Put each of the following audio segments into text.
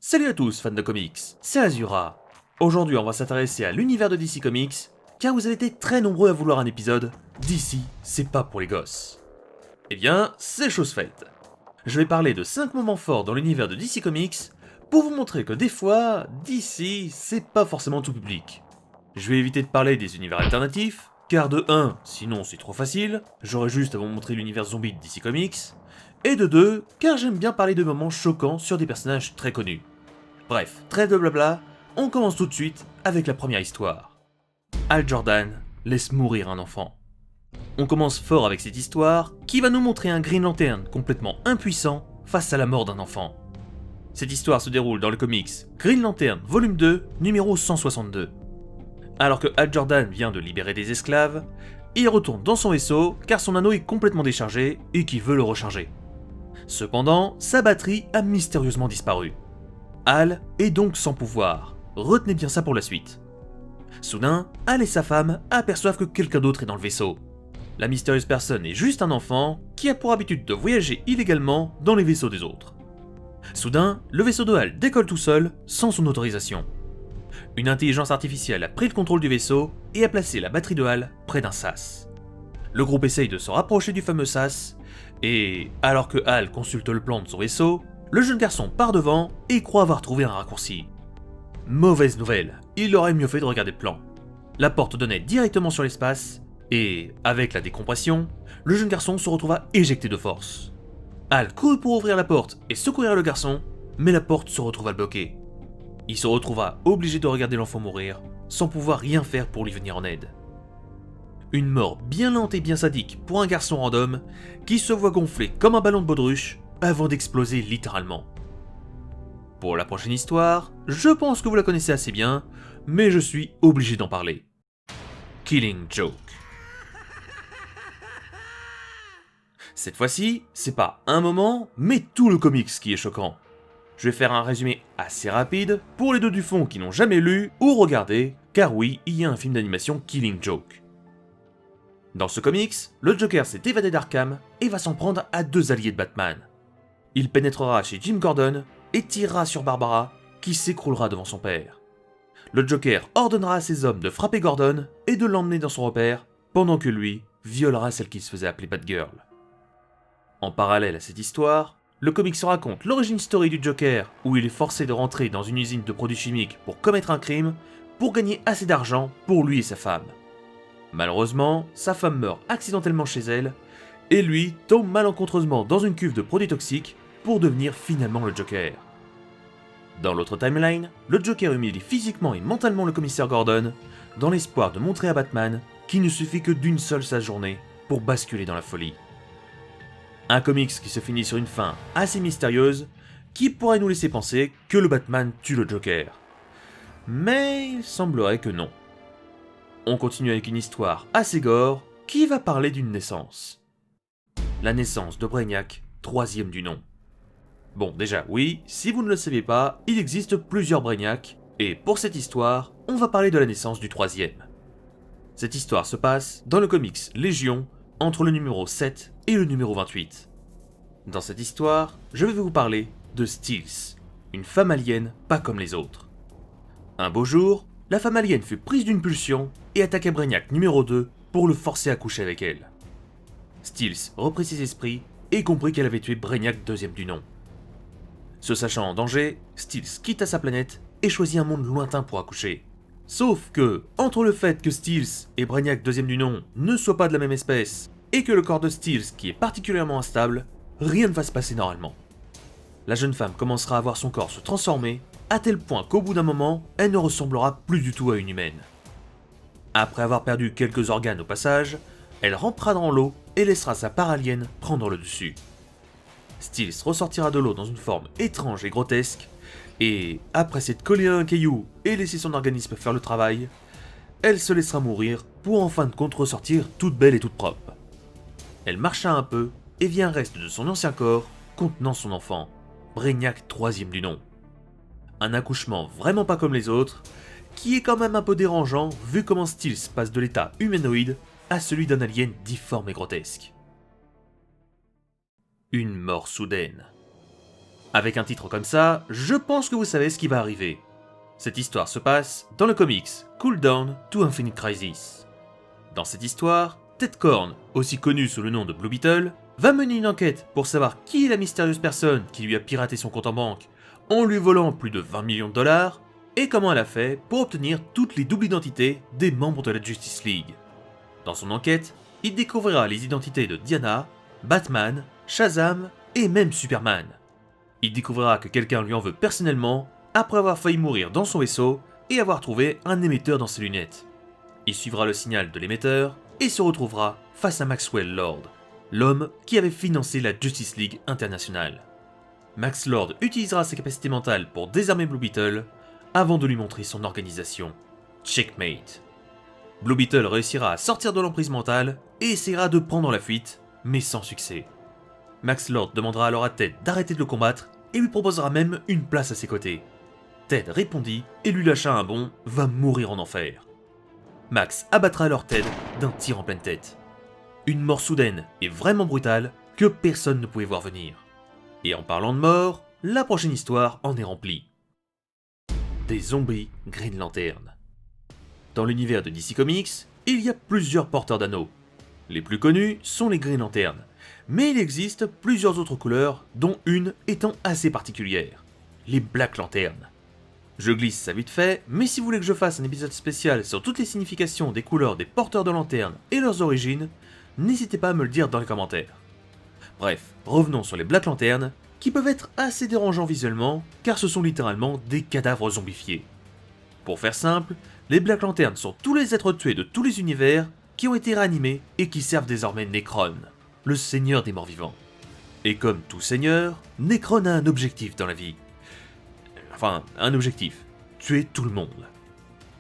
Salut à tous fans de comics, c'est Azura. Aujourd'hui on va s'intéresser à l'univers de DC Comics, car vous avez été très nombreux à vouloir un épisode DC, c'est pas pour les gosses. Eh bien, c'est chose faite. Je vais parler de 5 moments forts dans l'univers de DC Comics, pour vous montrer que des fois, DC, c'est pas forcément tout public. Je vais éviter de parler des univers alternatifs, car de 1, sinon c'est trop facile, j'aurais juste à vous montrer l'univers zombie de DC Comics, et de 2, car j'aime bien parler de moments choquants sur des personnages très connus. Bref, trêve de blabla, on commence tout de suite avec la première histoire. Hal Jordan laisse mourir un enfant. On commence fort avec cette histoire qui va nous montrer un Green Lantern complètement impuissant face à la mort d'un enfant. Cette histoire se déroule dans le comics Green Lantern volume 2, numéro 162. Alors que Hal Jordan vient de libérer des esclaves, il retourne dans son vaisseau car son anneau est complètement déchargé et qu'il veut le recharger. Cependant, sa batterie a mystérieusement disparu. Hal est donc sans pouvoir. Retenez bien ça pour la suite. Soudain, Hal et sa femme aperçoivent que quelqu'un d'autre est dans le vaisseau. La mystérieuse personne est juste un enfant qui a pour habitude de voyager illégalement dans les vaisseaux des autres. Soudain, le vaisseau de Hal décolle tout seul, sans son autorisation. Une intelligence artificielle a pris le contrôle du vaisseau et a placé la batterie de Hal près d'un sas. Le groupe essaye de se rapprocher du fameux sas, et alors que Hal consulte le plan de son vaisseau, le jeune garçon part devant et croit avoir trouvé un raccourci. Mauvaise nouvelle, il aurait mieux fait de regarder le plan. La porte donnait directement sur l'espace, et avec la décompression, le jeune garçon se retrouva éjecté de force. Hal courut pour ouvrir la porte et secourir le garçon, mais la porte se retrouva bloquée. Il se retrouva obligé de regarder l'enfant mourir, sans pouvoir rien faire pour lui venir en aide. Une mort bien lente et bien sadique pour un garçon random, qui se voit gonfler comme un ballon de baudruche, avant d'exploser littéralement. Pour la prochaine histoire, je pense que vous la connaissez assez bien, mais je suis obligé d'en parler. Killing Joke. Cette fois-ci, c'est pas un moment, mais tout le comics qui est choquant. Je vais faire un résumé assez rapide pour les deux du fond qui n'ont jamais lu ou regardé, car oui, il y a un film d'animation Killing Joke. Dans ce comics, le Joker s'est évadé d'Arkham et va s'en prendre à deux alliés de Batman. Il pénétrera chez Jim Gordon et tirera sur Barbara, qui s'écroulera devant son père. Le Joker ordonnera à ses hommes de frapper Gordon et de l'emmener dans son repère, pendant que lui violera celle qui se faisait appeler Batgirl. En parallèle à cette histoire, le comic se raconte l'origine story du Joker, où il est forcé de rentrer dans une usine de produits chimiques pour commettre un crime, pour gagner assez d'argent pour lui et sa femme. Malheureusement, sa femme meurt accidentellement chez elle, et lui tombe malencontreusement dans une cuve de produits toxiques pour devenir finalement le Joker. Dans l'autre timeline, le Joker humilie physiquement et mentalement le commissaire Gordon, dans l'espoir de montrer à Batman qu'il ne suffit que d'une seule sa journée pour basculer dans la folie. Un comics qui se finit sur une fin assez mystérieuse, qui pourrait nous laisser penser que le Batman tue le Joker. Mais il semblerait que non. On continue avec une histoire assez gore, qui va parler d'une naissance. La naissance de Brainiac, troisième du nom. Bon, déjà, oui, si vous ne le savez pas, il existe plusieurs Brainiac, et pour cette histoire, on va parler de la naissance du troisième. Cette histoire se passe dans le comics Légion, entre le numéro 7 et le numéro 28. Dans cette histoire, je vais vous parler de Steels, une femme alien pas comme les autres. Un beau jour, la femme alien fut prise d'une pulsion et attaqua Brainiac numéro 2 pour le forcer à coucher avec elle. Steels reprit ses esprits et comprit qu'elle avait tué Brainiac deuxième du nom. Se sachant en danger, Steels quitta sa planète et choisit un monde lointain pour accoucher. Sauf que, entre le fait que Steels et Brainiac deuxième du nom ne soient pas de la même espèce, et que le corps de Steels qui est particulièrement instable, rien ne va se passer normalement. La jeune femme commencera à voir son corps se transformer, à tel point qu'au bout d'un moment, elle ne ressemblera plus du tout à une humaine. Après avoir perdu quelques organes au passage, elle rampera dans l'eau et laissera sa part alien prendre le dessus. Steels ressortira de l'eau dans une forme étrange et grotesque, et après s'être collé à un caillou et laisser son organisme faire le travail, elle se laissera mourir pour en fin de compte ressortir toute belle et toute propre. Elle marcha un peu et vit un reste de son ancien corps contenant son enfant, Brainiac troisième du nom. Un accouchement vraiment pas comme les autres, qui est quand même un peu dérangeant vu comment Steels passe de l'état humanoïde à celui d'un alien difforme et grotesque. Une mort soudaine. Avec un titre comme ça, je pense que vous savez ce qui va arriver. Cette histoire se passe dans le comics Cool Down to Infinite Crisis. Dans cette histoire, Ted Kord, aussi connu sous le nom de Blue Beetle, va mener une enquête pour savoir qui est la mystérieuse personne qui lui a piraté son compte en banque en lui volant plus de 20 millions de dollars, et comment elle a fait pour obtenir toutes les doubles identités des membres de la Justice League. Dans son enquête, il découvrira les identités de Diana, Batman, Shazam et même Superman. Il découvrira que quelqu'un lui en veut personnellement après avoir failli mourir dans son vaisseau et avoir trouvé un émetteur dans ses lunettes. Il suivra le signal de l'émetteur et se retrouvera face à Maxwell Lord, l'homme qui avait financé la Justice League internationale. Max Lord utilisera ses capacités mentales pour désarmer Blue Beetle avant de lui montrer son organisation, Checkmate. Blue Beetle réussira à sortir de l'emprise mentale et essaiera de prendre la fuite, mais sans succès. Max Lord demandera alors à Ted d'arrêter de le combattre et lui proposera même une place à ses côtés. Ted répondit et lui lâcha un bon « va mourir en enfer ». Max abattra alors Ted d'un tir en pleine tête. Une mort soudaine et vraiment brutale que personne ne pouvait voir venir. Et en parlant de mort, la prochaine histoire en est remplie. Des zombies Green Lantern. Dans l'univers de DC Comics, il y a plusieurs porteurs d'anneaux. Les plus connus sont les Green Lantern, mais il existe plusieurs autres couleurs, dont une étant assez particulière, les Black Lantern. Je glisse ça vite fait, mais si vous voulez que je fasse un épisode spécial sur toutes les significations des couleurs des porteurs de lanternes et leurs origines, n'hésitez pas à me le dire dans les commentaires. Bref, revenons sur les Black Lantern, qui peuvent être assez dérangeants visuellement, car ce sont littéralement des cadavres zombifiés. Pour faire simple, les Black Lantern sont tous les êtres tués de tous les univers qui ont été réanimés et qui servent désormais Nekron, le seigneur des morts vivants. Et comme tout seigneur, Nekron a un objectif dans la vie. Enfin, un objectif, tuer tout le monde.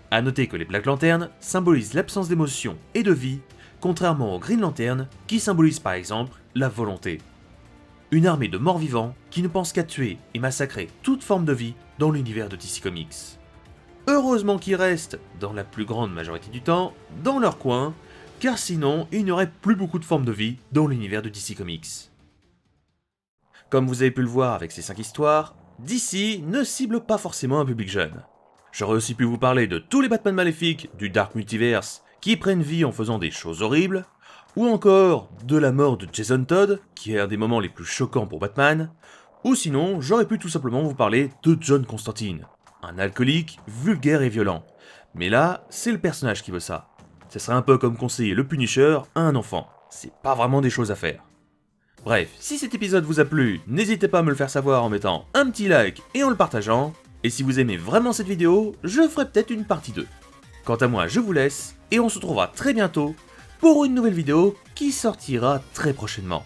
A noter que les Black Lantern symbolisent l'absence d'émotion et de vie, contrairement aux Green Lantern qui symbolisent par exemple la volonté. Une armée de morts vivants qui ne pense qu'à tuer et massacrer toute forme de vie dans l'univers de DC Comics. Heureusement qu'ils restent, dans la plus grande majorité du temps, dans leur coin, car sinon il n'y aurait plus beaucoup de formes de vie dans l'univers de DC Comics. Comme vous avez pu le voir avec ces 5 histoires, DC ne cible pas forcément un public jeune. J'aurais aussi pu vous parler de tous les Batman maléfiques du Dark Multiverse qui prennent vie en faisant des choses horribles, ou encore de la mort de Jason Todd, qui est un des moments les plus choquants pour Batman, ou sinon j'aurais pu tout simplement vous parler de John Constantine, un alcoolique vulgaire et violent. Mais là, c'est le personnage qui veut ça. Ce serait un peu comme conseiller le Punisher à un enfant, c'est pas vraiment des choses à faire. Bref, si cet épisode vous a plu, n'hésitez pas à me le faire savoir en mettant un petit like et en le partageant, et si vous aimez vraiment cette vidéo, je ferai peut-être une partie 2. Quant à moi, je vous laisse, et on se retrouvera très bientôt pour une nouvelle vidéo qui sortira très prochainement.